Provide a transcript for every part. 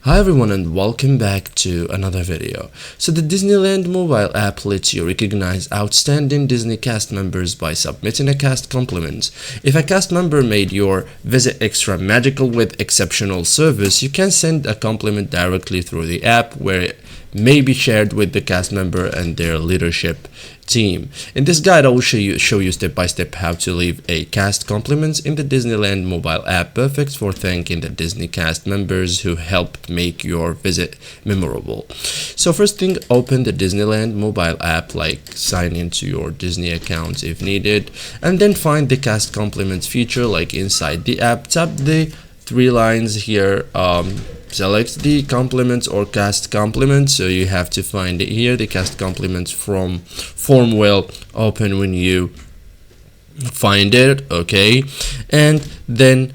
Hi everyone and welcome back to another video. So the Disneyland mobile app lets you recognize outstanding Disney cast members by submitting a cast compliment. If a cast member made your visit extra magical with exceptional service, you can send a compliment directly through the app where it may be shared with the cast member and their leadership team. In this guide, I will show you step by step how to leave a cast compliment in the Disneyland mobile app, perfect for thanking the Disney cast members who helped make your visit memorable. So first thing, open the Disneyland mobile app, like sign into your Disney account if needed, and then find the cast compliments feature like inside the app. Tap the three lines here, select the compliments or cast compliments. So you have to find it here. The cast compliments from form will open when you find it, okay, and then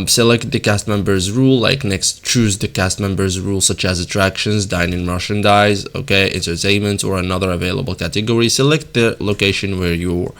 select the cast members rule. Like next, choose the cast members rule such as attractions, dining, merchandise, okay, entertainment, or another available category. Select the location where you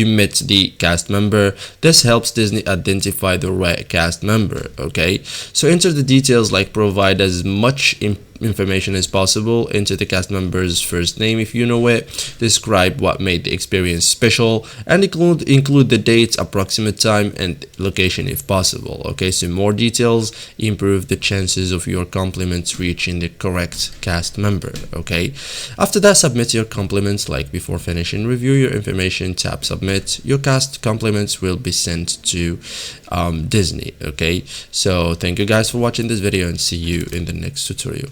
met the cast member. This helps Disney identify the right cast member, okay. So enter the details, like provide as much information as possible. Enter the cast member's first name if you know it, describe what made the experience special, and include the date, approximate time, and location if possible, okay. So more details improve the chances of your compliments reaching the correct cast member, okay. After that, submit your compliments. Like before finishing, review your information, tap submit. Your cast compliments will be sent to Disney, okay. So thank you guys for watching this video and see you in the next tutorial.